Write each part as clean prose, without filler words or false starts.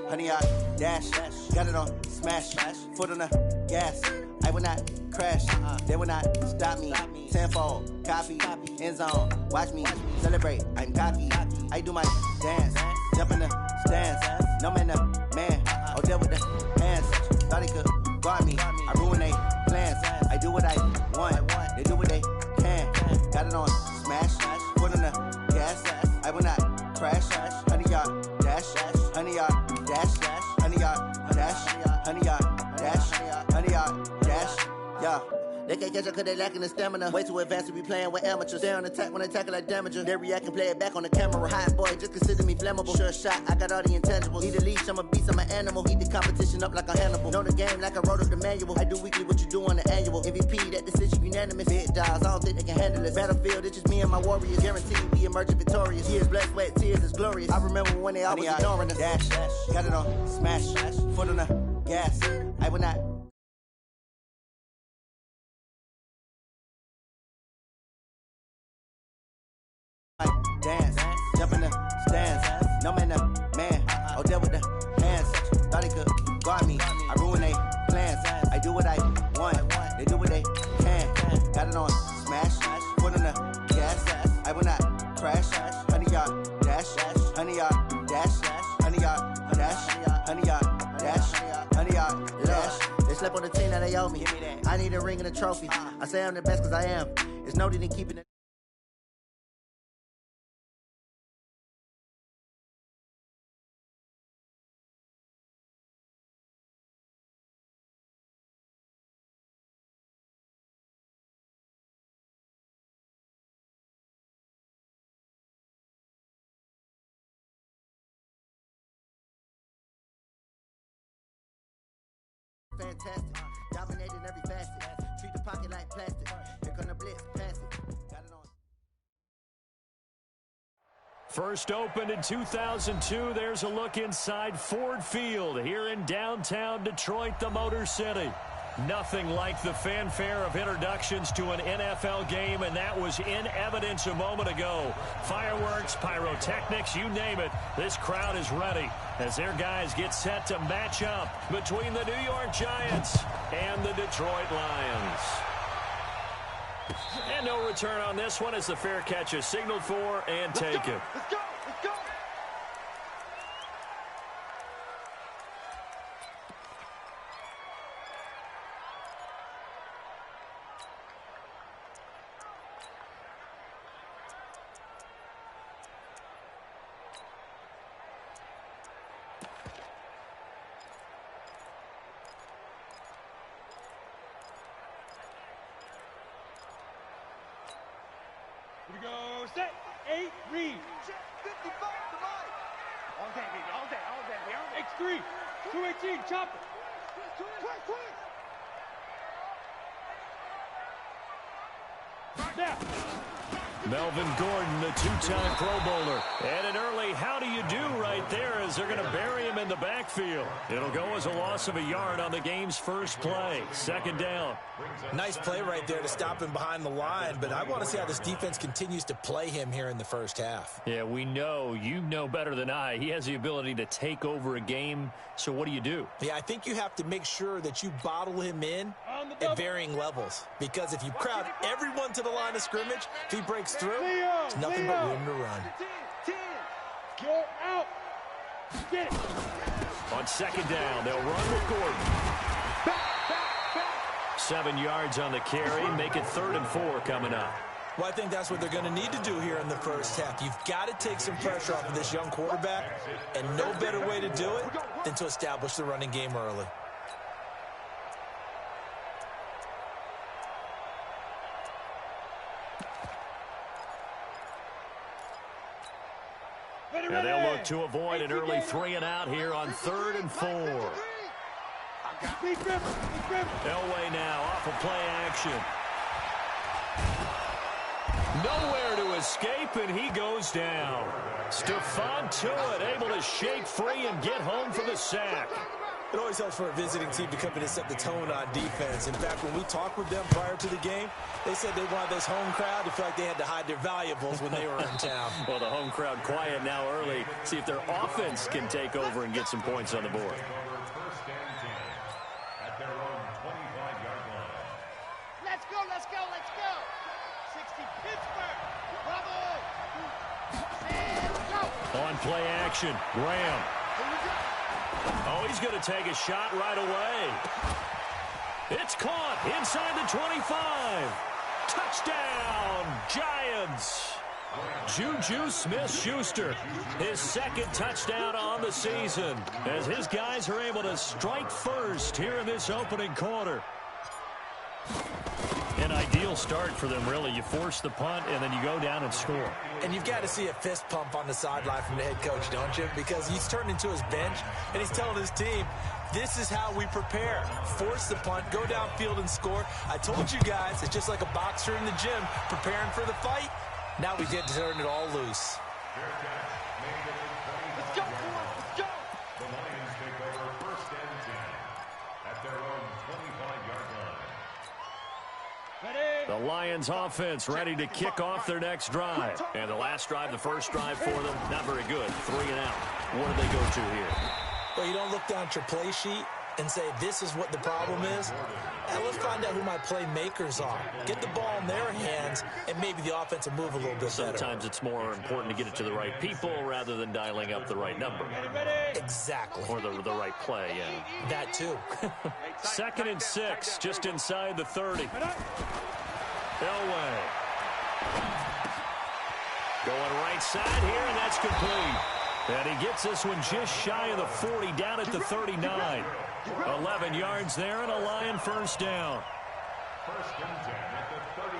100-yard dash. Got it on smash. Foot on the gas. I will not crash. They will not stop me. Tenfold, copy, end zone. Watch me celebrate. I'm cocky. I do my dance. Jump in the stands. No man, the man. Oh, deal with the hands. Thought he could guard me. I ruin they plans. I do what I want. They do what they can. Got it on smash. Foot on the gas. I will not crash. 100-yard dash. 100-yard dash. 100-yard dash. 100-yard dash. 100-yard dash. Yeah. They can't catch up cause they lacking the stamina. Way too advanced to be playing with amateurs. Stay on attack when they tackle like damager. They react and play it back on the camera. Hot boy, just consider me flammable. Sure shot, I got all the intangibles. Need a leash, I'm a beast, I'm an animal. Heat the competition up like a Hannibal. Know the game like I wrote up the manual. I do weekly what you do on the annual. MVP, that decision unanimous. Big dogs, I don't think they can handle it. Battlefield, it's just me and my warriors. Guaranteed we emerging victorious. Years, blood, sweat, tears, it's glorious. I remember when they always ignoring us. Dash, got it on smash. Foot on the gas. I will not dance, jump in the stands. No man, the man. Oh, deal with the hands. Thought he could guard me. I ruin they plans. I do what I want. They do what they can. Got it on smash. Foot on the gas. I will not crash. 100-yard dash. 100-yard dash. 100-yard dash. 100-yard dash. 100-yard dash. They slept on the team that they owe me. I need a ring and a trophy. I say I'm the best cause I am. It's noted in keeping it. Fantastic, dominating every facet. Treat the pocket like plastic. Here come the blitz, pass it. Got it on. First opened in 2002. There's a look inside Ford Field here in downtown Detroit, the Motor City. Nothing like the fanfare of introductions to an NFL game, and that was in evidence a moment ago. Fireworks, pyrotechnics, you name it. This crowd is ready as their guys get set to match up between the New York Giants and the Detroit Lions. And no return on this one as the fair catch is signaled for and taken. Let's go! Let's go! Here we go, set, 8, read. Check, 55 to mine. All day, baby, all day, all day. X3, 218, chopper. Quick. Now. Melvin Gordon, the two-time Pro Bowler. And an early how do you do right there as they're going to bury him in the backfield. It'll go as a loss of a yard on the game's first play. Second down. Nice play right there to stop him behind the line, but I want to see how this defense continues to play him here in the first half. Yeah, we know. You know better than I. He has the ability to take over a game, so what do? Yeah, I think you have to make sure that you bottle him in at varying levels, because if you crowd everyone to the line of scrimmage, if he breaks through, there's nothing but room to run. Get out. Get it. On second down, they'll run with Gordon. Back. 7 yards on the carry. Make it 3rd and 4 coming up. Well, I think that's what they're going to need to do here in the first half. You've got to take some pressure off of this young quarterback, and no better way to do it than to establish the running game early. And they'll look to avoid an early 3 and out here on 3rd and 4. Elway now off of play action. Nowhere to escape, and he goes down. Stephon Tuitt able to shake free and get home for the sack. It always helps for a visiting team to come in and set the tone on defense. In fact, when we talked with them prior to the game, they said they wanted this home crowd to feel like they had to hide their valuables when they were in town. Well, the home crowd quiet now early. See if their offense can take over and get some points on the board. Let's go, let's go, let's go. 60 Pittsburgh. Bravo. On play action, Graham. Oh, he's going to take a shot right away. It's caught inside the 25. Touchdown, Giants. Juju Smith-Schuster, his second touchdown on the season, as his guys are able to strike first here in this opening quarter. An ideal start for them, really. You force the punt, and then you go down and score. And you've got to see a fist pump on the sideline from the head coach, don't you? Because he's turned into his bench, and he's telling his team, this is how we prepare. Force the punt, go downfield and score. I told you guys, it's just like a boxer in the gym preparing for the fight. Now we get to turn it all loose. Let's go, let's go. The Lions take over 1st and 10 at their own 25-yard line. Ready. The Lions offense ready to kick off their next drive. And the last drive, the first drive for them, not very good. 3 and out. What do they go to here? Well, you don't look down at your play sheet and say, this is what the problem is. Now, let's find out who my playmakers are. Get the ball in their hands, and maybe the offense will move a little bit better. Sometimes it's more important to get it to the right people rather than dialing up the right number. Exactly. Or the right play, yeah. That, too. 2nd and 6, just inside the 30. Elway. Going right side here, and that's complete. And he gets this one just shy of the 40, down at the 39. 11 yards there and a Lion first down.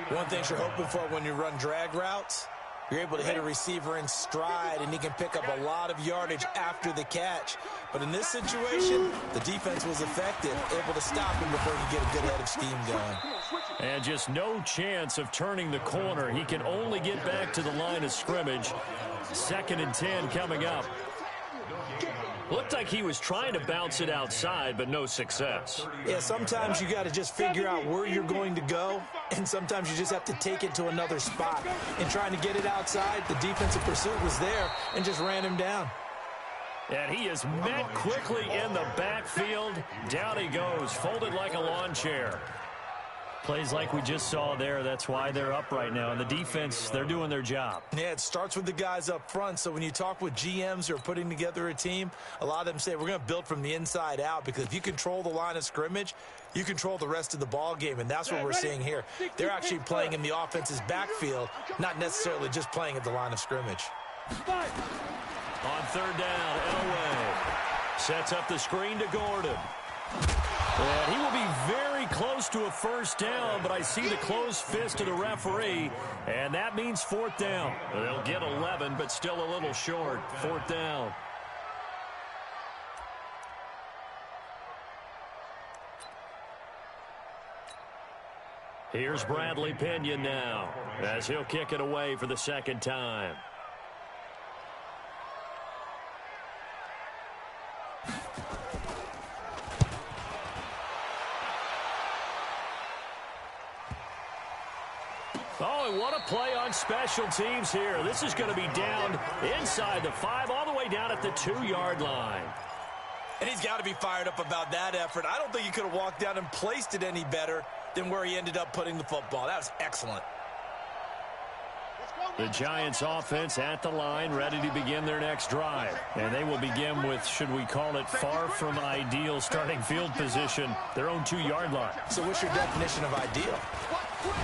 One thing you're hoping for when you run drag routes, you're able to hit a receiver in stride, and he can pick up a lot of yardage after the catch. But in this situation, the defense was effective, able to stop him before he get a good head of steam going. And just no chance of turning the corner. He can only get back to the line of scrimmage. 2nd and 10 coming up. Looked like he was trying to bounce it outside, but no success. Yeah, sometimes you got to just figure out where you're going to go, and sometimes you just have to take it to another spot. In trying to get it outside, the defensive pursuit was there and just ran him down. And he is met quickly in the backfield. Down he goes, folded like a lawn chair. Plays like we just saw there. That's why they're up right now. And the defense, they're doing their job. Yeah, it starts with the guys up front. So when you talk with GMs who are putting together a team, a lot of them say we're going to build from the inside out, because if you control the line of scrimmage, you control the rest of the ball game. And that's what we're seeing here. They're actually playing in the offense's backfield, not necessarily just playing at the line of scrimmage. On 3rd down, Elway sets up the screen to Gordon. And he will be very close to a first down, but I see the closed fist of the referee, and that means 4th down. They'll get 11, but still a little short. 4th down. Here's Bradley Pinion now, as he'll kick it away for the 2nd time. Oh, and what a play on special teams here. This is going to be down inside the 5, all the way down at the 2-yard line. And he's got to be fired up about that effort. I don't think he could have walked down and placed it any better than where he ended up putting the football. That was excellent. The Giants offense at the line, ready to begin their next drive. And they will begin with, should we call it, far from ideal starting field position, their own 2-yard line. So what's your definition of ideal?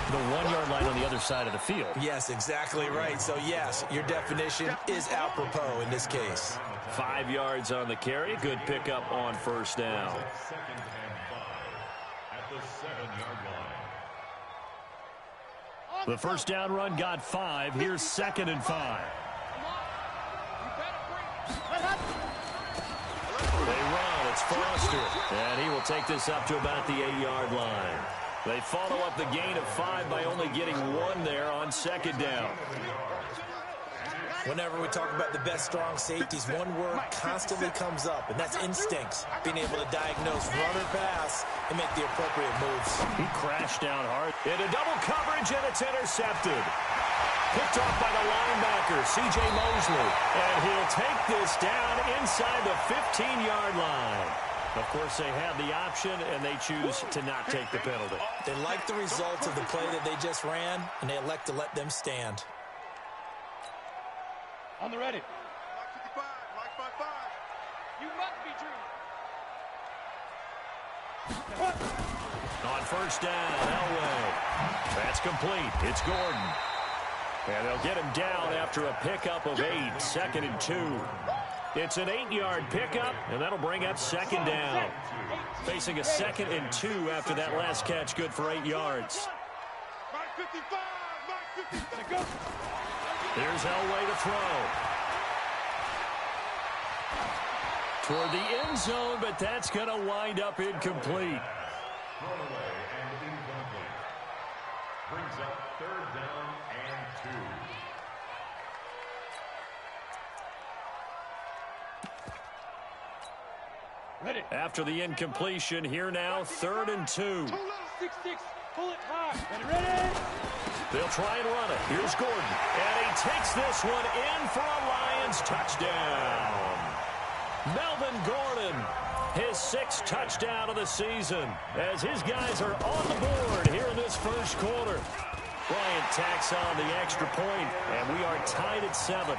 The 1-yard line on the other side of the field. Yes, exactly right. So, yes, your definition is apropos in this case. 5 yards on the carry. Good pickup on first down. 2nd and 5 at the 7-yard line. The first down run got 5. Here's 2nd and 5. They run. It's Foster. And he will take this up to about the 8-yard line. They follow up the gain of 5 by only getting 1 there on 2nd down. Whenever we talk about the best strong safeties, one word constantly comes up, and that's instincts. Being able to diagnose run or pass and make the appropriate moves. He crashed down hard. Into double coverage, and it's intercepted. Picked off by the linebacker, C.J. Mosley. And he'll take this down inside the 15-yard line. Of course, they have the option, and they choose to not take the penalty. They like the results of the play that they just ran, and they elect to let them stand. On the ready. Mike 55. You must be true. On first down, Elway. That's complete. It's Gordon. And they'll get him down after a pickup of 8, 2nd and 2. It's an 8-yard pickup, and that'll bring up 2nd down. Facing a 2nd and 2 after that last catch, good for 8 yards. Mike 55. Mike 55. Here's Elway to throw. Toward the end zone, but that's going to wind up incomplete. Thrown away and incomplete. Brings up 3rd down and 2. Ready. After the incompletion, here now, 3rd and 2. 6-6. Pull it high. Ready. They'll try and run it. Here's Gordon. And he takes this one in for a Lions touchdown. Melvin Gordon, his 6th touchdown of the season, as his guys are on the board here in this first quarter. Bryant tacks on the extra point, and we are tied at 7.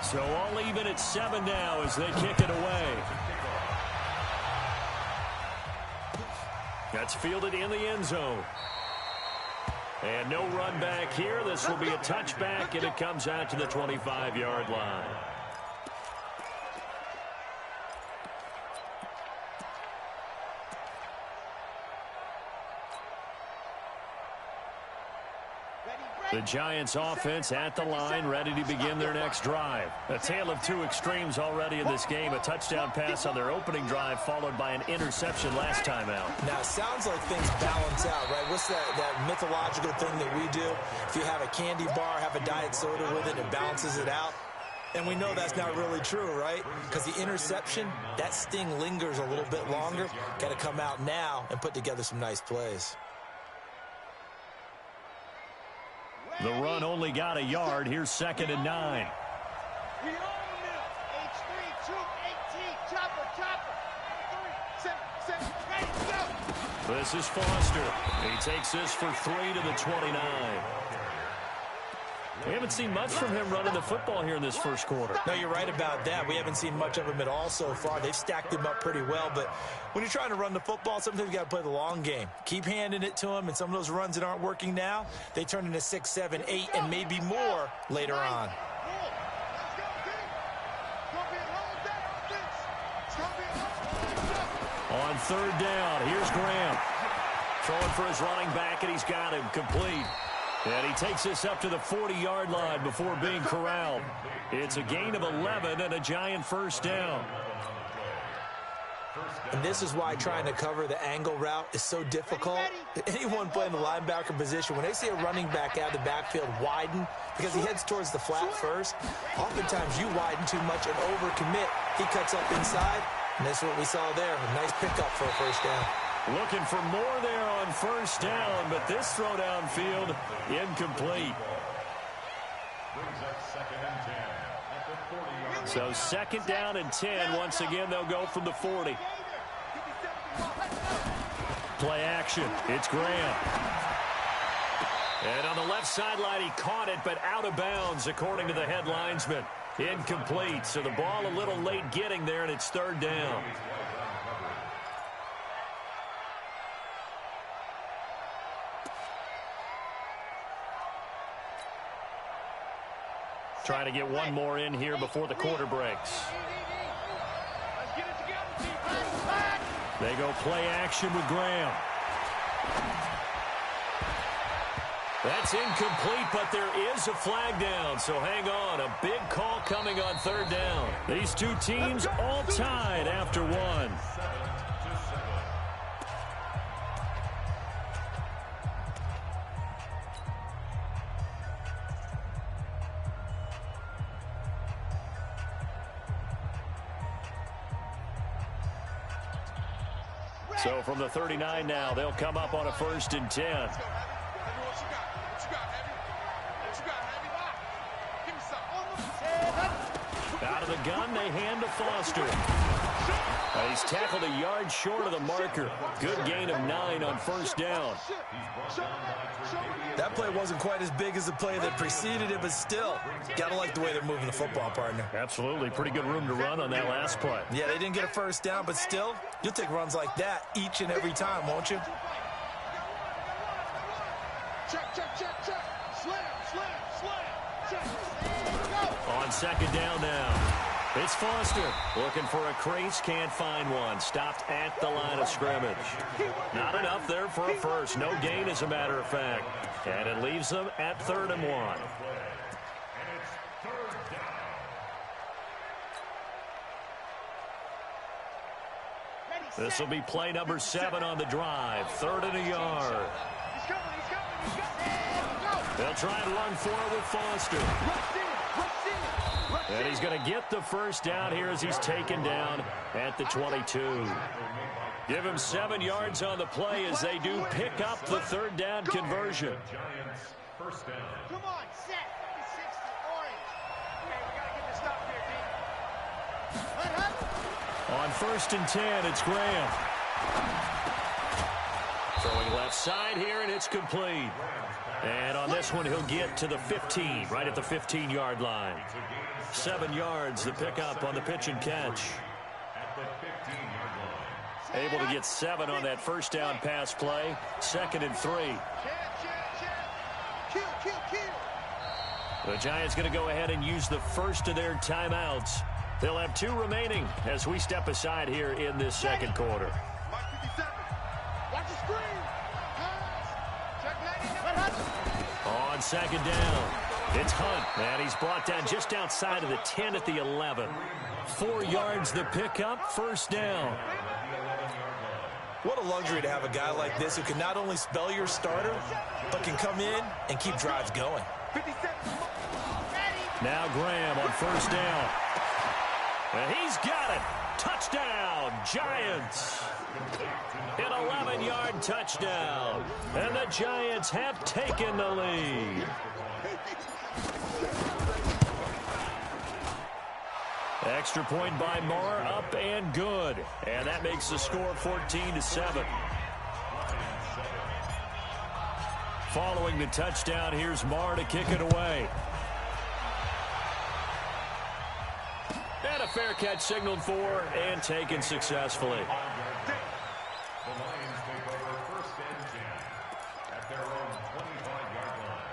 So all even at 7 now as they kick it away. That's fielded in the end zone. And no run back here. This will be a touchback, and it comes out to the 25-yard line. The Giants offense at the line, ready to begin their next drive. A tale of two extremes already in this game. A touchdown pass on their opening drive, followed by an interception last time out. Now, it sounds like things balance out, right? What's that mythological thing that we do? If you have a candy bar, have a diet soda with it, it balances it out. And we know that's not really true, right? Because the interception, that sting lingers a little bit longer. Got to come out now and put together some nice plays. The run only got a yard. Here's 2nd and 9. We own them. H3, troop, 18, chopper. 3, 7, ready, go. This is Foster. He takes this for 3 to the 29. We haven't seen much from him running the football here in this first quarter. No, you're right about that. We haven't seen much of him at all so far. They've stacked him up pretty well, but when you're trying to run the football, sometimes you got to play the long game. Keep handing it to him, and some of those runs that aren't working now, they turn into 6, 7, 8, and maybe more later on. On 3rd down, here's Graham. Throwing for his running back, and he's got him complete. And he takes this up to the 40-yard line before being corralled. It's a gain of 11 and a Giant first down. And this is why trying to cover the angle route is so difficult. Anyone playing the linebacker position, when they see a running back out of the backfield widen, because he heads towards the flat first, oftentimes you widen too much and overcommit. He cuts up inside, and that's what we saw there. A nice pickup for a first down. Looking for more there on first down, but this throw downfield incomplete. Brings up 2nd and 10 at the 40-yard line. So 2nd down and 10. Once again, they'll go from the 40. Play action. It's Graham. And on the left sideline, he caught it, but out of bounds, according to the head linesman. Incomplete. So the ball a little late getting there, and it's 3rd down. Trying to get one more in here before the quarter breaks. They go play action with Graham. That's incomplete, but there is a flag down, so hang on. A big call coming on 3rd down. These two teams all tied after one. So from the 39 now, they'll come up on a 1st and 10. Out of the gun, they hand to Foster. He's tackled a yard short of the marker. Good gain of 9 on 1st down. That play wasn't quite as big as the play that preceded it, but still, gotta like the way they're moving the football, partner. Absolutely. Pretty good room to run on that last play. Yeah, they didn't get a 1st down, but still, you'll take runs like that each and every time, won't you? Check, check, check, check. Slam, slam, slam. Check. On 2nd down now. It's Foster looking for a crease, can't find one. Stopped at the line of scrimmage. Not enough there for a 1st. No gain, as a matter of fact. And it leaves them at 3rd and 1. This will be play number 7 on the drive. 3rd and a yard. They'll try and run forward with Foster. And he's going to get the 1st down here as he's taken down at the 22. Give him 7 yards on the play as they do pick up the 3rd down conversion. Giants, 1st down. Come on, set. 60, orange. Okay, we got to get this stop here, D. On 1st and 10, it's Graham. Throwing left side here, and it's complete. And on this one, he'll get to the 15, right at the 15-yard line. 7 yards, the pickup on the pitch and catch. At the 15-yard line. Able to get 7 on that 1st down pass play. 2nd and 3. The Giants going to go ahead and use the 1st of their timeouts. They'll have 2 remaining as we step aside here in this 2nd quarter. Mike 57. Watch the screen. Check 99. On 2nd down, it's Hunt, and he's brought down just outside of the 10 at the 11. 4 yards the pickup, 1st down. What a luxury to have a guy like this who can not only spell your starter, but can come in and keep drives going. 57. Now Graham on 1st down. And he's got it. Touchdown, Giants. An 11-yard touchdown. And the Giants have taken the lead. Extra point by Marr, up and good. And that makes the score 14-7. Following the touchdown, here's Marr to kick it away. And a fair catch signaled for and taken successfully. The Lions take over 1st and 10 at their own 25-yard line.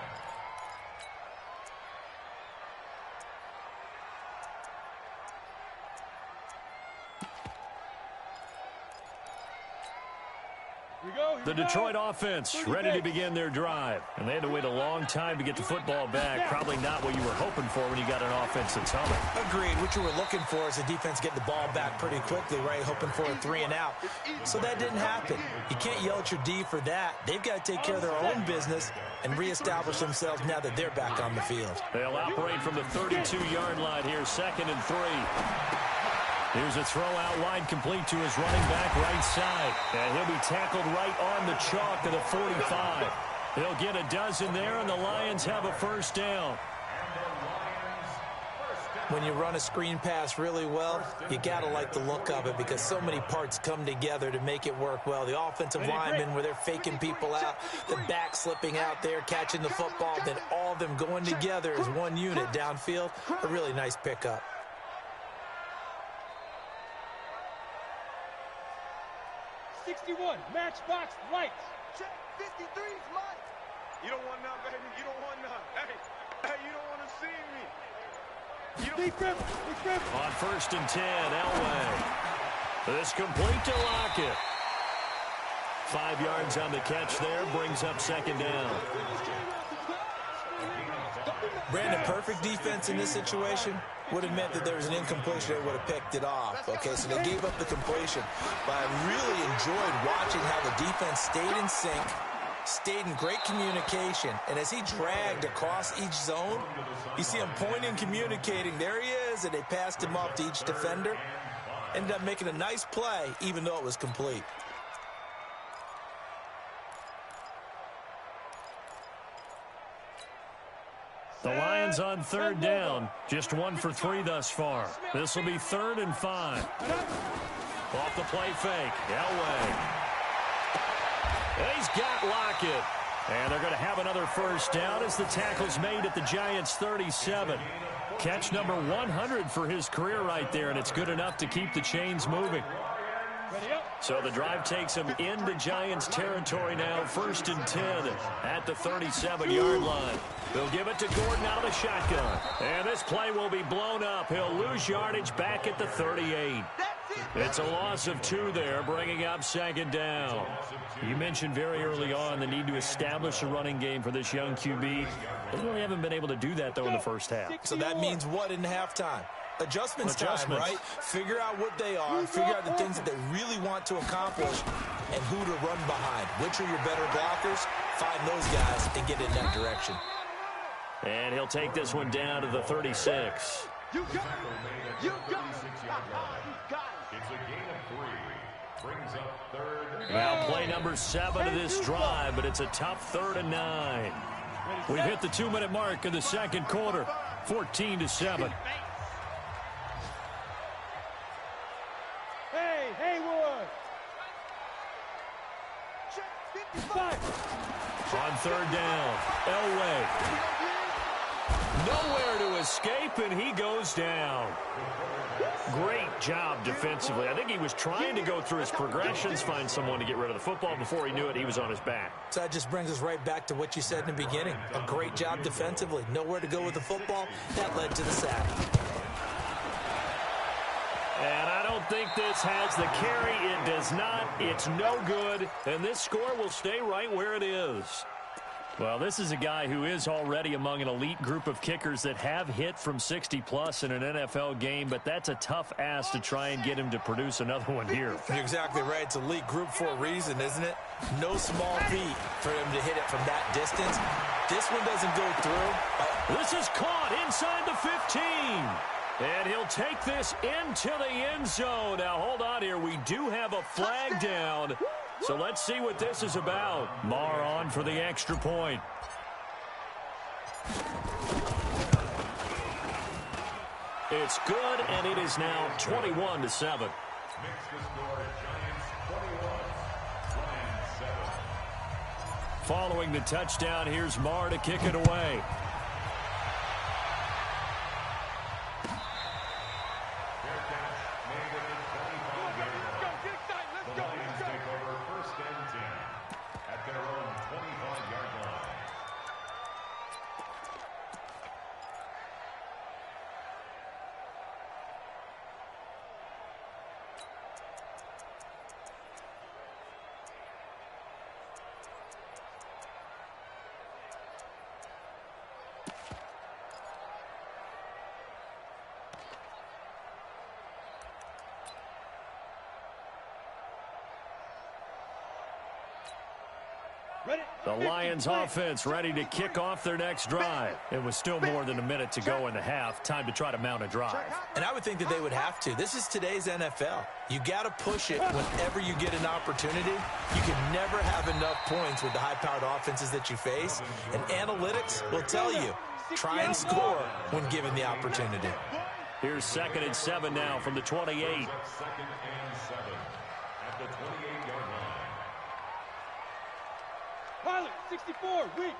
The Detroit offense ready to begin their drive. And they had to wait a long time to get the football back. Probably not what you were hoping for when you got an offense that's humming. Agreed. What you were looking for is the defense getting the ball back pretty quickly, right? Hoping for a 3 and out. So that didn't happen. You can't yell at your D for that. They've got to take care of their own business and reestablish themselves now that they're back on the field. They'll operate from the 32-yard line here, 2nd and 3. Here's a throw out wide, complete to his running back right side. And he'll be tackled right on the chalk of the 45. He'll get a dozen there, and the Lions have a 1st down. When you run a screen pass really well, you got to like the look of it because so many parts come together to make it work well. The offensive linemen, where they're faking people out, the back slipping out there, catching the football, then all of them going together as one unit downfield. A really nice pickup. 61, matchbox lights. Check 53's Mike. You don't want none, baby. You don't want none. Hey, you don't want to see me. You don't. On 1st and 10, Elway. This complete to Lockett. 5 yards on the catch there, brings up 2nd down. Brandon, perfect defense in this situation would have meant that there was an incompletion that would have picked it off. Okay, so they gave up the completion. But I really enjoyed watching how the defense stayed in sync, stayed in great communication, and as he dragged across each zone, you see him pointing, communicating. There he is, and they passed him off to each defender. Ended up making a nice play, even though it was complete. The Lions on third down. Just 1 for 3 thus far. This will be 3rd and 5. Off the play fake. Elway. And he's got Lockett. And they're going to have another first down as the tackle's made at the Giants' 37. Catch number 100 for his career right there, and it's good enough to keep the chains moving. So the drive takes him into Giants territory now, 1st and 10 at the 37-yard line. They'll give it to Gordon out of the shotgun. And this play will be blown up. He'll lose yardage back at the 38. It's a loss of 2 there, bringing up 2nd down. You mentioned very early on the need to establish a running game for this young QB. They really haven't been able to do that, though, in the first half. So that means what in halftime? Adjustments time, right? Figure out what they are, figure out the things that they really want to accomplish, and who to run behind. Which are your better blockers? Find those guys and get in that direction. And he'll take this one down to the 36. You got it. You got it. It's a gain of 3. Brings up 3rd. Now play number 7 of this drive, but it's a tough 3rd and 9. We've hit the 2-minute mark of the second quarter, 14-7. Hey, Haywood. On 3rd down, Elway. Nowhere to escape, and he goes down. Great job defensively. I think he was trying to go through his progressions, find someone to get rid of the football. Before he knew it, he was on his back. So that just brings us right back to what you said in the beginning. A great job defensively. Nowhere to go with the football. That led to the sack. And I don't think this has the carry. It does not. It's no good. And this score will stay right where it is. Well, this is a guy who is already among an elite group of kickers that have hit from 60-plus in an NFL game, but that's a tough ask to try and get him to produce another one here. You're exactly right. It's elite group for a reason, isn't it? No small feat for him to hit it from that distance. This one doesn't go through. This is caught inside the 15. And he'll take this into the end zone. Now, hold on here. We do have a flag down. So let's see what this is about. Marr on for the extra point. It's good, and it is now 21-7. Makes the score Giants 21, Lions 7. Following the touchdown, here's Marr to kick it away. The Lions offense ready to kick off their next drive. It was still more than a minute to go in the half. Time to try to mount a drive. And I would think that they would have to. This is today's NFL. You got to push it whenever you get an opportunity. You can never have enough points with the high-powered offenses that you face. And analytics will tell you, try and score when given the opportunity. Here's 2nd and 7 now from the 28. 2nd and 7 at the 28-yard line. Pilot, 64, weak.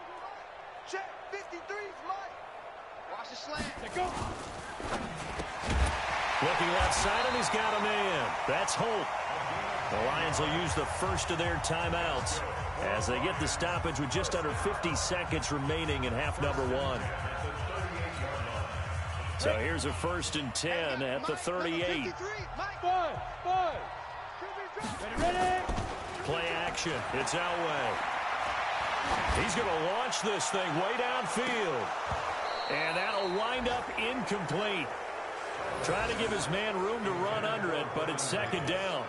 Check, 53's Mike. Watch the slant. Let go. Looking left side, and he's got a man. That's Holt. The Lions will use the first of their timeouts as they get the stoppage with just under 50 seconds remaining in half number 1. So here's a 1st and 10 at the 38. Five. Ready. Play action. It's Elway. He's going to launch this thing way downfield. And that'll wind up incomplete. Trying to give his man room to run under it, but it's 2nd down.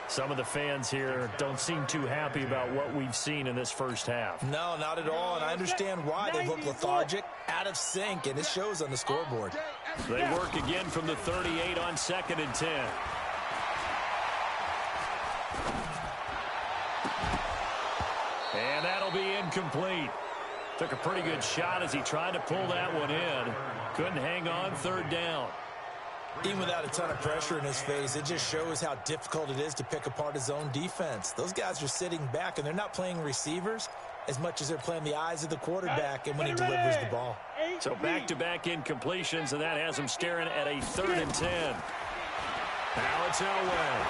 Some of the fans here don't seem too happy about what we've seen in this first half. No, not at all, and I understand why. They look lethargic, out of sync, and it shows on the scoreboard. They work again from the 38 on 2nd and 10. And that'll be incomplete. Took a pretty good shot as he tried to pull that one in. Couldn't hang on, third down. Even without a ton of pressure in his face, it just shows how difficult it is to pick apart his own defense. Those guys are sitting back, and they're not playing receivers as much as they're playing the eyes of the quarterback and when he delivers the ball. So back-to-back incompletions, and that has him staring at a 3rd and 10. Now it's Elway.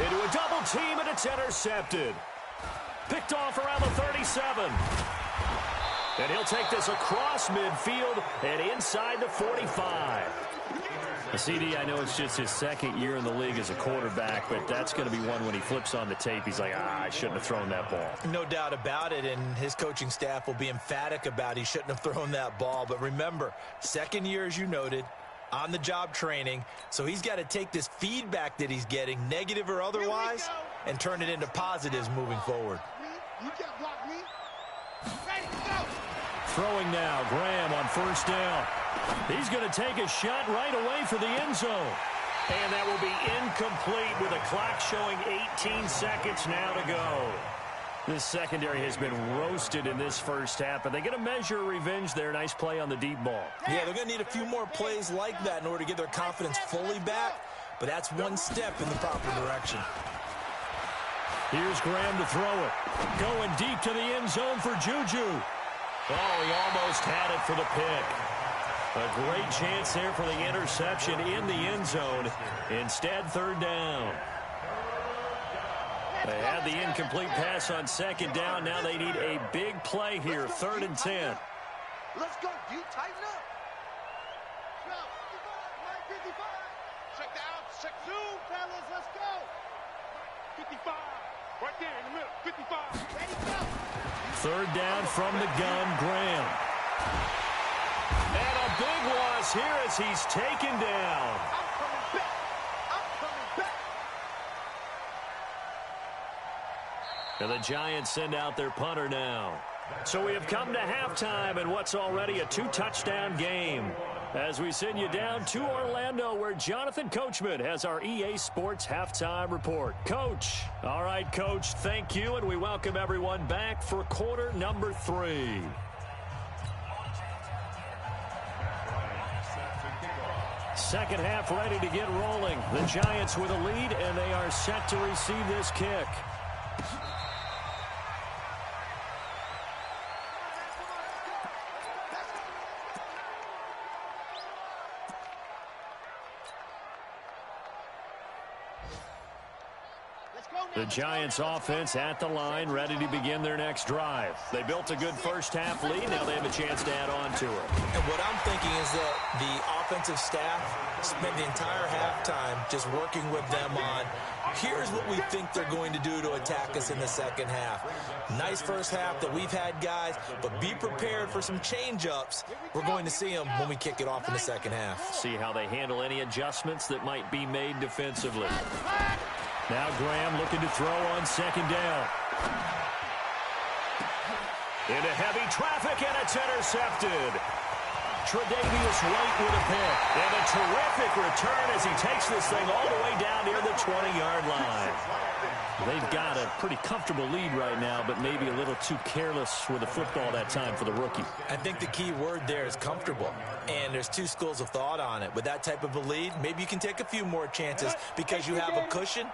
Into a double team, and it's intercepted. Picked off around the 37. And he'll take this across midfield and inside the 45. CD, I know it's just his 2nd year in the league as a quarterback, but that's going to be one when he flips on the tape. He's like, I shouldn't have thrown that ball. No doubt about it, and his coaching staff will be emphatic about he shouldn't have thrown that ball. But remember, 2nd year, as you noted, on-the-job training, so he's got to take this feedback that he's getting, negative or otherwise, and turn it into positives moving forward. You can't block me. Ready, go. Throwing now, Graham on 1st down. He's going to take a shot right away for the end zone. And that will be incomplete with a clock showing 18 seconds now to go. This secondary has been roasted in this first half, but they get a measure of revenge there. Nice play on the deep ball. Yeah, they're going to need a few more plays like that in order to get their confidence fully back, but that's one step in the proper direction. Here's Graham to throw it. Going deep to the end zone for Juju. Oh, he almost had it for the pick. A great chance there for the interception in the end zone. Instead, 3rd down. They had the incomplete pass on 2nd down. Now they need a big play here, 3rd and 10. Let's go. You tighten up. 55. Check the out. Check 2, fellas. Let's go. 55. Right there in the middle. 55. Ready, go. 3rd down from the gun, Graham. And a big loss here as he's taken down. I'm coming back. I'm coming back. And the Giants send out their punter now. So we have come to halftime in what's already a 2-touchdown game. As we send you down to Orlando, where Jonathan Coachman has our EA Sports Halftime Report. Coach. All right, Coach, thank you, and we welcome everyone back for quarter number 3. Second half ready to get rolling. The Giants with a lead, and they are set to receive this kick. The Giants offense at the line, ready to begin their next drive. They built a good first half lead. Now they have a chance to add on to it. And what I'm thinking is that the offensive staff spent the entire halftime just working with them on, here's what we think they're going to do to attack us in the second half. Nice first half that we've had, guys, but be prepared for some change-ups. We're going to see them when we kick it off in the second half. See how they handle any adjustments that might be made defensively. Now Graham looking to throw on 2nd down. Into heavy traffic, and it's intercepted. Tre'Davious White with a pick. And a terrific return as he takes this thing all the way down near the 20-yard line. They've got a pretty comfortable lead right now, but maybe a little too careless with the football that time for the rookie. I think the key word there is comfortable, and there's 2 schools of thought on it. With that type of a lead, maybe you can take a few more chances because you have a cushion.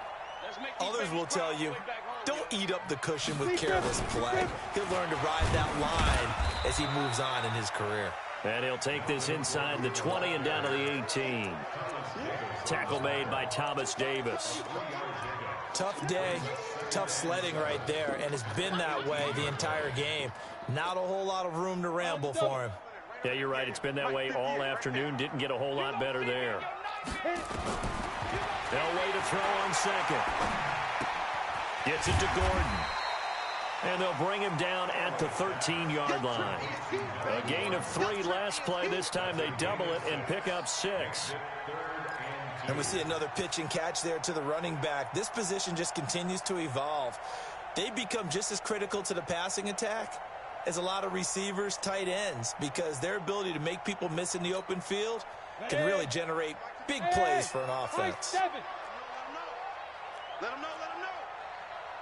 Others will tell you, don't eat up the cushion with careless play. He'll learn to ride that line as he moves on in his career. And he'll take this inside the 20 and down to the 18. Tackle made by Thomas Davis. Tough day, tough sledding right there, and it's been that way the entire game. Not a whole lot of room to ramble for him. Yeah, you're right. It's been that way all afternoon. Didn't get a whole lot better there. Elway to throw on 2nd. Gets it to Gordon. And they'll bring him down at the 13-yard line. A gain of 3 last play. This time they double it and pick up 6. And we see another pitch and catch there to the running back. This position just continues to evolve. They become just as critical to the passing attack as a lot of receivers, tight ends, because their ability to make people miss in the open field can really generate big plays for an offense. Let him know.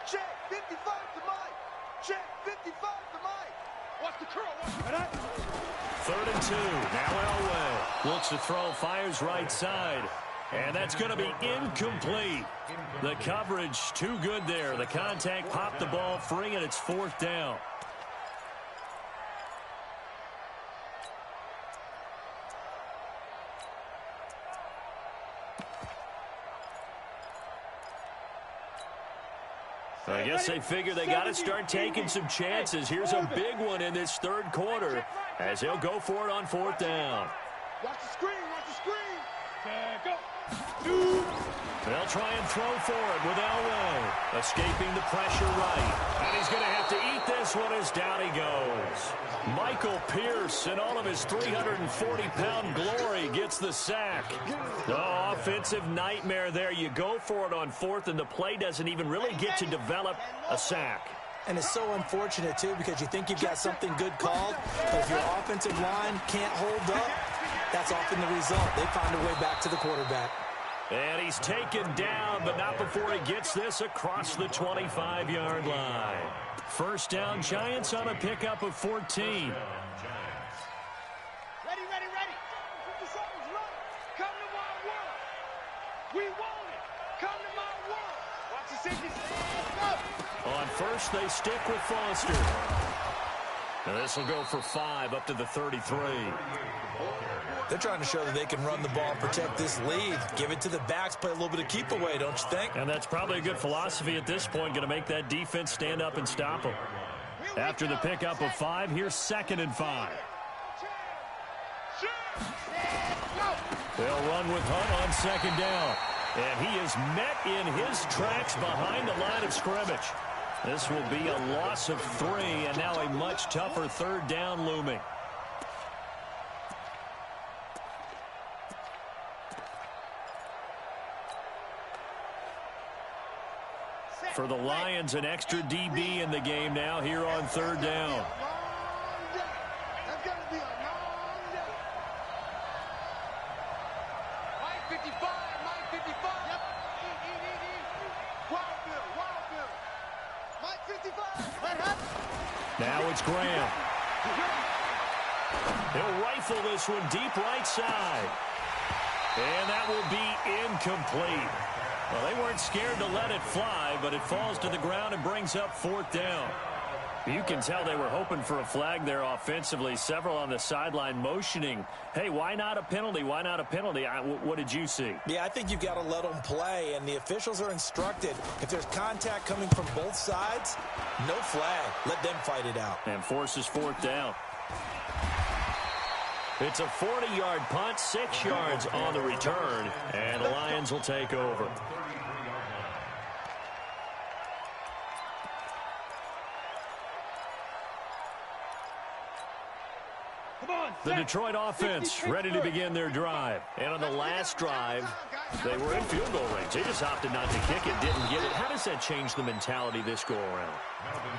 Check 55 to Mike. Check 55 to Mike. Watch the curl. Watch the... 3rd and 2. Now Elway looks to throw, fires right side. And that's going to be incomplete. The coverage too good there. The contact popped the ball free, and it's 4th down. I guess they figure they got to start taking some chances. Here's a big one in this 3rd quarter as he'll go for it on 4th down. Watch the screen. Watch the screen. Go. They'll try and throw for it with Elway. Escaping the pressure right. And he's going to have to eat this one as down he goes. Michael Pierce, in all of his 340-pound glory, gets the sack. Oh, offensive nightmare there. You go for it on 4th, and the play doesn't even really get to develop a sack. And it's so unfortunate, too, because you think you've got something good called, but if your offensive line can't hold up, that's often the result. They find a way back to the quarterback. And he's taken down, but not before he gets this across the 25-yard line. 1st down, Giants on a pickup of 14. Ready. 50 seconds run. Come to my world. We want it. Come to my world. Watch the safety. Go. On 1st, they stick with Foster. And this will go for 5 up to the 33. They're trying to show that they can run the ball and protect this lead. Give it to the backs, play a little bit of keep away, don't you think? And that's probably a good philosophy at this point, going to make that defense stand up and stop them. After the pickup of 5, here's 2nd and 5. They'll run with Hunt on 2nd down. And he is met in his tracks behind the line of scrimmage. This will be a loss of 3, and now a much tougher 3rd down looming. For the Lions, an extra DB in the game now here on 3rd down. That's going to be a long day. Mike 55. Yep. Wild Bill. Mike 55. That happens. Now it's Graham. He'll rifle this one deep right side. And that will be incomplete. Well, they weren't scared to let it fly, but it falls to the ground and brings up 4th down. You can tell they were hoping for a flag there offensively. Several on the sideline motioning, hey, why not a penalty? Why not a penalty? What did you see? Yeah, I think you've got to let them play, and the officials are instructed. If there's contact coming from both sides, no flag. Let them fight it out. And forces 4th down. It's a 40-yard punt, 6 yards on the return, and the Lions will take over. The Detroit offense ready to begin their drive. And on the last drive, they were in field goal range. They just opted not to kick it, didn't get it. How does that change the mentality this go-around?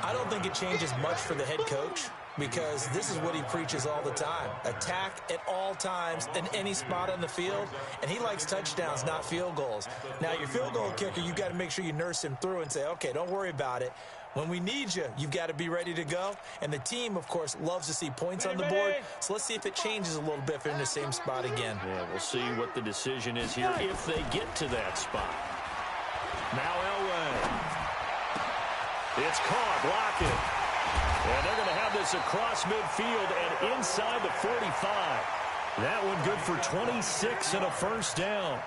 I don't think it changes much for the head coach, because this is what he preaches all the time. Attack at all times in any spot on the field, and he likes touchdowns, not field goals. Now, your field goal kicker, you've got to make sure you nurse him through and say, okay, don't worry about it. When we need you, you've got to be ready to go. And the team, of course, loves to see points on the board. So let's see if it changes a little bit if they're in the same spot again. Yeah, we'll see what the decision is here if they get to that spot. Now Elway. It's caught, blocking. And they're going to have this across midfield and inside the 45. That one good for 26 and a 1st down.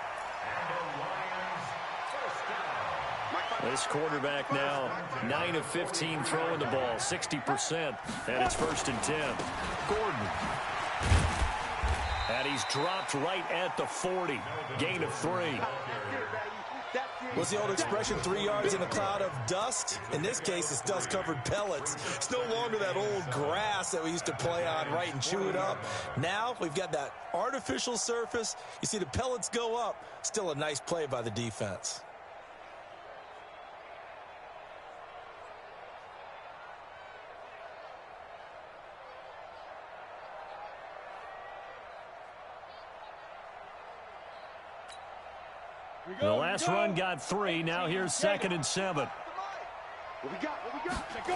This quarterback now 9 of 15 throwing the ball, 60%, and it's 1st and 10. Gordon. And he's dropped right at the 40. Gain of 3. What's the old expression, 3 yards in a cloud of dust? In this case, it's dust-covered pellets. It's no longer that old grass that we used to play on, right, and chew it up. Now we've got that artificial surface. You see the pellets go up. Still a nice play by the defense. The last run got 3. Now here's 2nd and 7. What we got? What we got? Let go.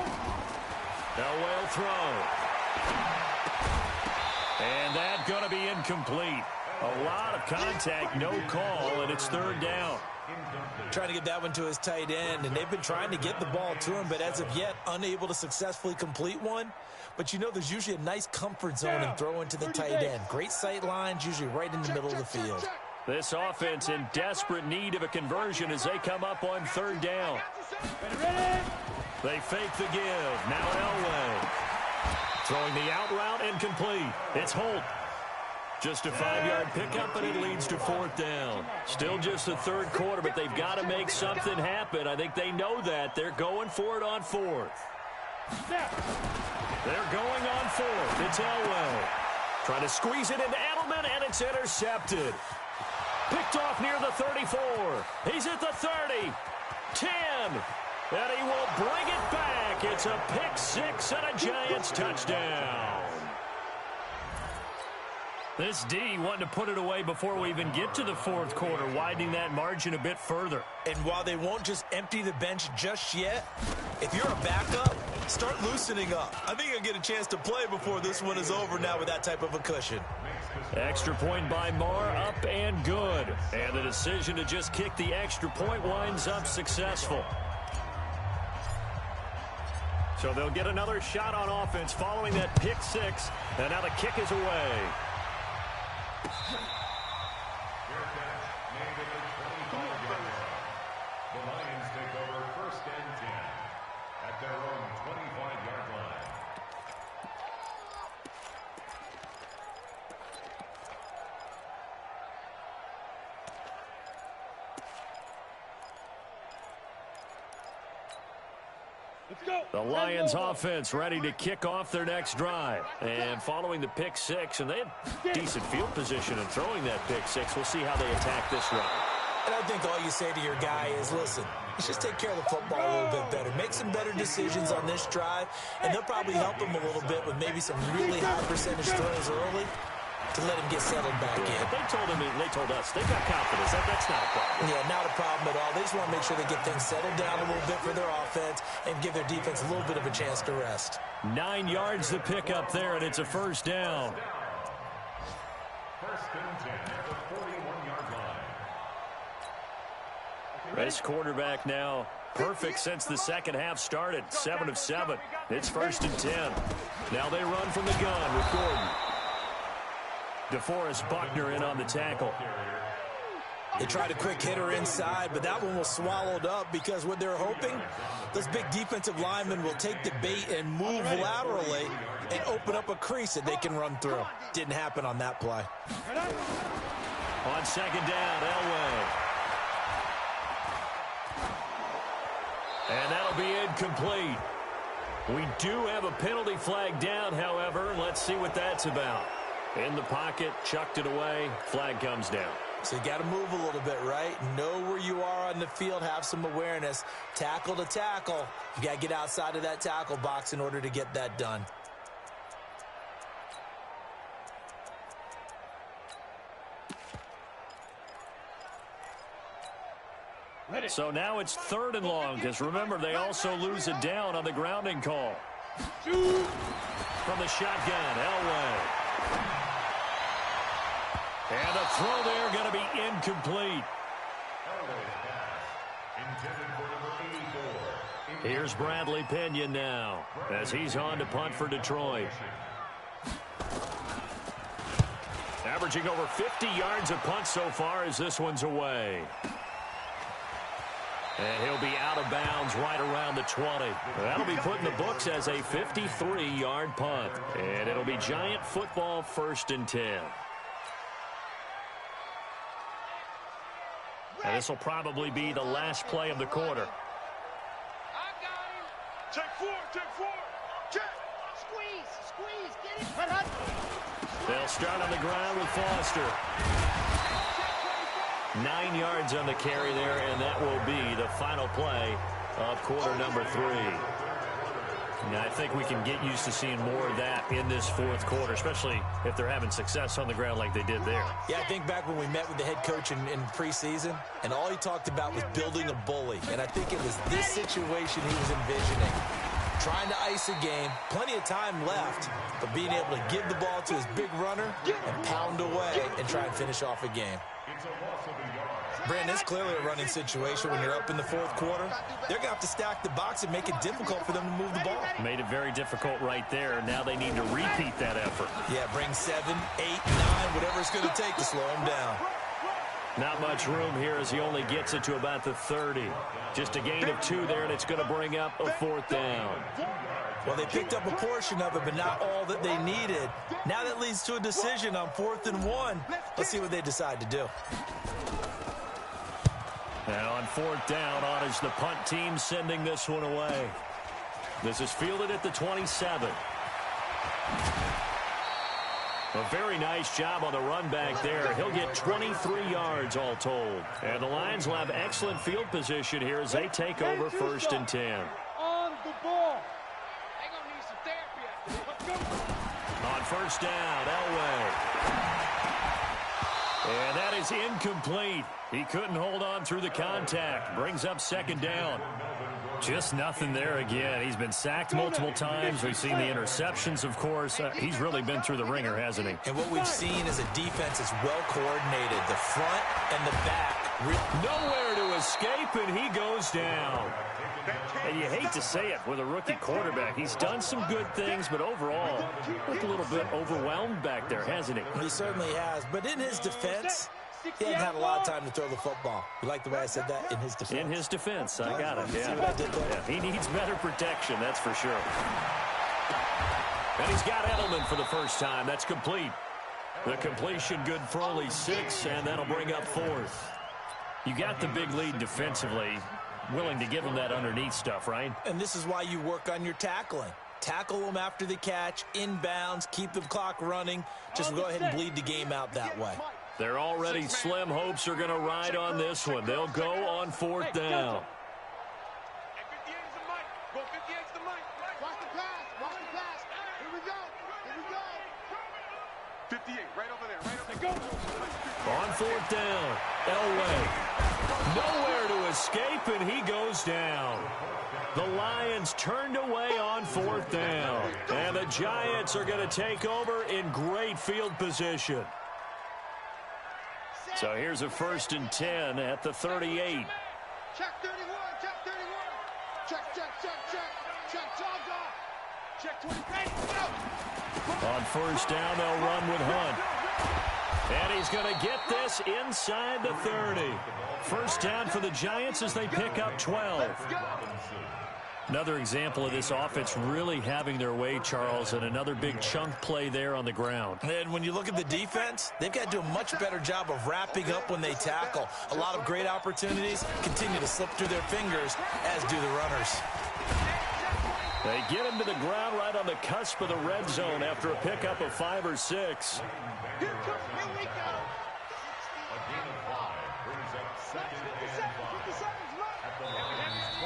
Elway will throw. And that's going to be incomplete. A lot of contact, no call, and it's third down. Trying to get that one to his tight end, and they've been trying to get the ball to him, but as of yet, unable to successfully complete one. But you know there's usually a nice comfort zone in throwing to the tight end. Great sight lines, usually right in the middle of the field. This offense in desperate need of a conversion as they come up on third down. They fake the give. Now Elway. Throwing the out route incomplete. It's Holt. Just a 5-yard pickup, and it leads to fourth down. Still just the third quarter, but they've got to make something happen. I think they know that. They're going for it on fourth. They're going on fourth. It's Elway. Trying to squeeze it into Edelman, and it's intercepted. Picked off near the 34. He's at the 30. 10. And he will bring it back. It's a pick six and a Giants touchdown. This D wanted to put it away before we even get to the fourth quarter, widening that margin a bit further. And while they won't just empty the bench just yet, if you're a backup, start loosening up. I think you'll get a chance to play before this one is over now with that type of a cushion. Extra point by Marr, up and good. And the decision to just kick the extra point winds up successful. So they'll get another shot on offense following that pick six. And now the kick is away. The Lions take over first and 10 at their own 25-yard line. Let's go. The Lions offense ready to kick off their next drive. And following the pick six, and they had decent field position in throwing that pick six. We'll see how they attack this run. And I think all you say to your guy is, listen, let's just take care of the football a little bit better. Make some better decisions on this drive, and they'll probably help him a little bit with maybe some really high percentage throws early to let him get settled back in. They told us they've got confidence. That's not a problem. Yeah, not a problem at all. They just want to make sure they get things settled down a little bit for their offense and give their defense a little bit of a chance to rest. 9 yards to pick up there, and it's a first down. First and 10 at the 41-yard line. This quarterback now perfect since the second half started. 7 of 7. It's first and 10. Now they run from the gun with Gordon. DeForest Buckner in on the tackle. They tried a quick hitter inside, but that one was swallowed up because what they're hoping, those big defensive linemen will take the bait and move laterally and open up a crease that they can run through. Didn't happen on that play. On second down, Elway. And that'll be incomplete. We do have a penalty flag down, however. Let's see what that's about. In the pocket, chucked it away, flag comes down. So you got to move a little bit, right? Know where you are on the field, have some awareness. Tackle to tackle. You got to get outside of that tackle box in order to get that done. So now it's third and long, because remember, they also lose it down on the grounding call. From the shotgun, Elway. And a throw there going to be incomplete. Here's Bradley Pinion now as he's on to punt for Detroit. Averaging over 50 yards a punt so far as this one's away. And he'll be out of bounds right around the 20. That'll be put in the books as a 53-yard punt. And it'll be Giant football first and 10. And this will probably be the last play of the quarter. I got him. Take four. Check. Squeeze. Get it. They'll start on the ground with Foster. 9 yards on the carry there, and that will be the final play of quarter number 3. Yeah, I think we can get used to seeing more of that in this fourth quarter, especially if they're having success on the ground like they did there. Yeah, I think back when we met with the head coach in preseason, and all he talked about was building a bully. And I think it was this situation he was envisioning. Trying to ice a game, plenty of time left, but being able to give the ball to his big runner and pound away and try and finish off a game. Brandon, it's clearly a running situation when you're up in the fourth quarter. They're going to have to stack the box and make it difficult for them to move the ball. Made it very difficult right there. Now they need to repeat that effort. Yeah, bring 7, 8, 9, whatever it's going to take to slow him down. Not much room here as he only gets it to about the 30. Just a gain of 2 there, and it's going to bring up a fourth down. Well, they picked up a portion of it, but not all that they needed. Now that leads to a decision on 4th and 1. Let's see what they decide to do. Now on 4th down, on is the punt team sending this one away. This is fielded at the 27. A very nice job on the run back there. He'll get 23 yards all told. And the Lions will have excellent field position here as they take over 1st and 10. On the ball. They're going to need some therapy after this. Let's go. On 1st down, Elway. And that is incomplete. He couldn't hold on through the contact. Brings up 2nd down. Just nothing there again. He's been sacked multiple times. We've seen the interceptions, of course. He's really been through the ringer, hasn't he? And what we've seen is a defense that's well coordinated. The front and the back. Nowhere to escape, and he goes down. And you hate to say it with a rookie quarterback. He's done some good things, but overall, looked a little bit overwhelmed back there, hasn't he? He certainly has. But in his defense, he hasn't had a lot of time to throw the football. You like the way I said that? In his defense. In his defense. I got it. See what I did there? Yeah, he needs better protection, that's for sure. And he's got Edelman for the first time. That's complete. The completion good for only 6, and that'll bring up 4th. You got the big lead defensively. Willing to give him that underneath stuff, right? And this is why you work on your tackling. Tackle them after the catch, inbounds, keep the clock running. Just go ahead and bleed the game out that way. They're already slim hopes are going to ride on this one. They'll go on 4th down. Go 58's the mic. Watch the pass. Watch the pass. Here we go. Here we go. 58, right over there. Right over there. Go. On 4th down, Elway. Nowhere to escape, and he goes down. The Lions turned away on 4th down. And the Giants are going to take over in great field position. So here's a 1st and 10 at the 38. Check 31. Check 31. Check, check, check, check. Check, jog, jog. Check 20. Ready, go. On 1st down, they'll run with Hunt. And he's going to get this inside the 30. 1st down for the Giants as they pick up 12. Another example of this offense really having their way, Charles, and another big chunk play there on the ground. And when you look at the defense, they've got to do a much better job of wrapping up when they tackle. A lot of great opportunities continue to slip through their fingers, as do the runners. They get him to the ground right on the cusp of the red zone after a pickup of 5 or 6. Here we go.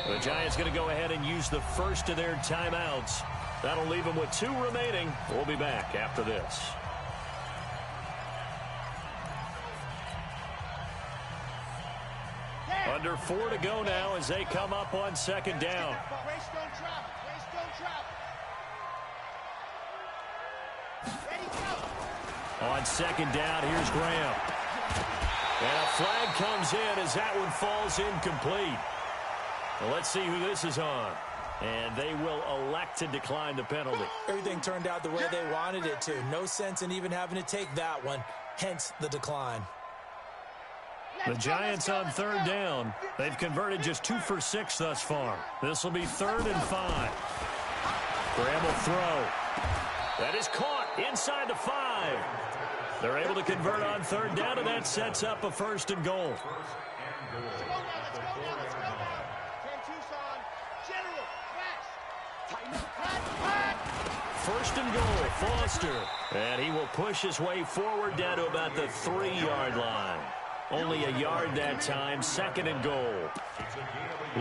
The Giants going to go ahead and use the first of their timeouts. That'll leave them with 2 remaining. We'll be back after this. Under 4 to go now as they come up on 2nd down. Race don't travel. Race don't travel. Ready, go. On 2nd down, here's Graham. And a flag comes in as that one falls incomplete. Well, let's see who this is on. And they will elect to decline the penalty. Everything turned out the way they wanted it to. No sense in even having to take that one, hence the decline. The Giants on 3rd down. They've converted just 2 for 6 thus far. This will be 3rd and 5. Graham will throw. That is caught inside the 5. They're able to convert on 3rd down, and that sets up a 1st and goal. Let's go now. Let's go now. Let's go now. 10 Tucson. General. Flash. Tighten up. 1st and goal, Foster. And he will push his way forward down to about the 3-yard line. Only a yard that time. 2nd and goal.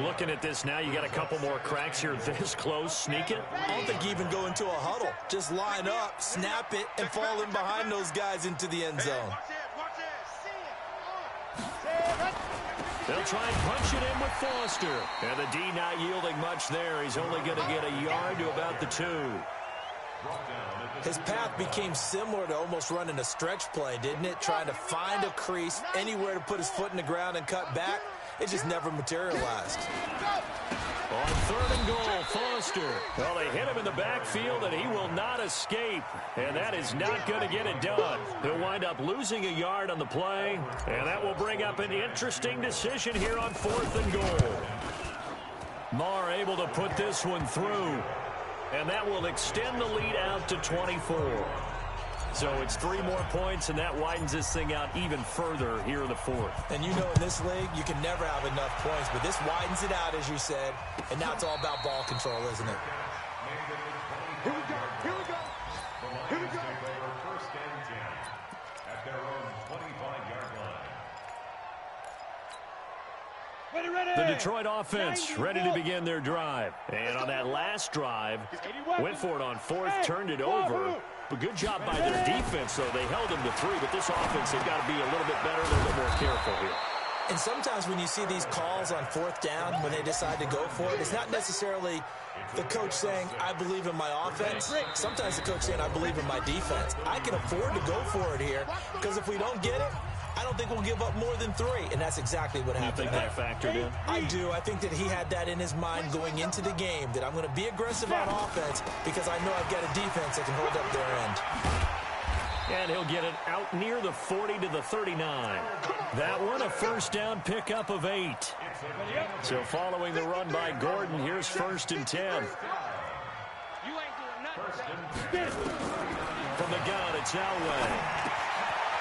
Looking at this now, you got a couple more cracks here this close. Sneak it. I don't think you even go into a huddle. Just line up, snap it, and fall in behind those guys into the end zone. They'll try and punch it in with Foster. And the D not yielding much there. He's only going to get a yard to about the 2. His path became similar to almost running a stretch play, didn't it? Trying to find a crease, anywhere to put his foot in the ground and cut back. It just never materialized. On 3rd and goal, Foster. Well, they hit him in the backfield, and he will not escape. And that is not going to get it done. He'll wind up losing a yard on the play, and that will bring up an interesting decision here on 4th and goal. Marr able to put this one through, and that will extend the lead out to 24. So it's 3 more points, and that widens this thing out even further here in the 4th. And you know in this league, you can never have enough points, but this widens it out, as you said, and now it's all about ball control, isn't it? Here we go. Here we go. Here we go. First and 10 at their own 25-yard line. The Detroit offense ready to begin their drive. And on that last drive, went for it on 4th, turned it over. But good job by their defense, though. They held them to 3, but this offense, they've got to be a little bit better, a little bit more careful here. And sometimes when you see these calls on 4th down, when they decide to go for it, it's not necessarily the coach saying, I believe in my offense. Sometimes the coach saying, I believe in my defense. I can afford to go for it here, because if we don't get it, I don't think we'll give up more than 3, and that's exactly what happened. You think that factored in? I do. I think that he had that in his mind going into the game, that I'm going to be aggressive on offense because I know I've got a defense that can hold up their end. And he'll get it out near the 40 to the 39. That one, a first down pickup of 8. So following the run by Gordon, here's 1st and 10. From the gun, it's Elway.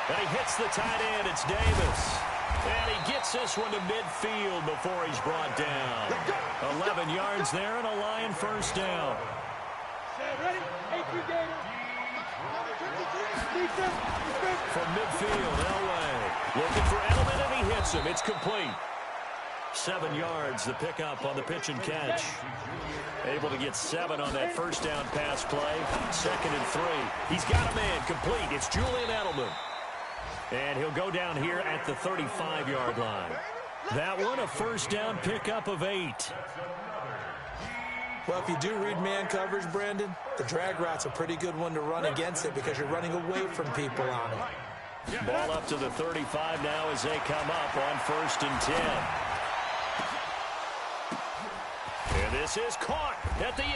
And he hits the tight end. It's Davis. And he gets this one to midfield before he's brought down. 11 yards there and a Lion first down. From midfield, Elway looking for Edelman, and he hits him. It's complete. 7 yards, the pickup on the pitch and catch. Able to get 7 on that first down pass play. 2nd and 3. He's got a man complete. It's Julian Edelman. And he'll go down here at the 35-yard line. That one, a first down pickup of 8. Well, if you do read man coverage, Brandon, the drag route's a pretty good one to run against it because you're running away from people on it. Ball up to the 35 now as they come up on 1st and 10. And this is caught at the 8.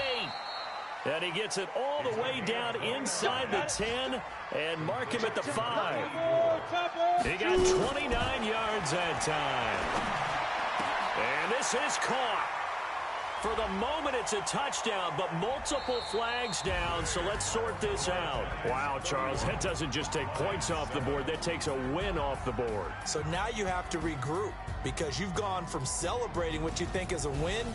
And he gets it all the way down inside the 10 and mark him at the 5. He got 29 yards that time. And this is caught. For the moment, it's a touchdown, but multiple flags down, so let's sort this out. Wow, Charles, that doesn't just take points off the board. That takes a win off the board. So now you have to regroup because you've gone from celebrating what you think is a win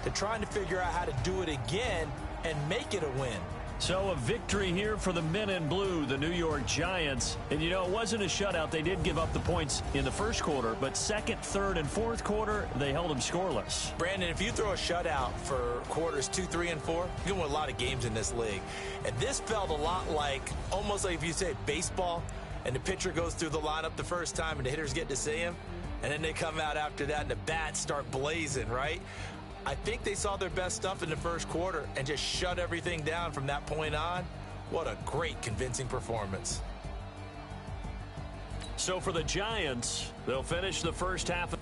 to trying to figure out how to do it again and make it a win. So a victory here for the men in blue, the New York Giants. And, you know, it wasn't a shutout. They did give up the points in the first quarter, but 2nd, 3rd, and 4th quarter, they held them scoreless. Brandon, if you throw a shutout for quarters 2, 3, and 4, you're going to win a lot of games in this league. And this felt a lot like, almost like if you say baseball, and the pitcher goes through the lineup the first time, and the hitters get to see him, and then they come out after that, and the bats start blazing, right? I think they saw their best stuff in the first quarter and just shut everything down from that point on. What a great, convincing performance. So for the Giants, they'll finish the first half.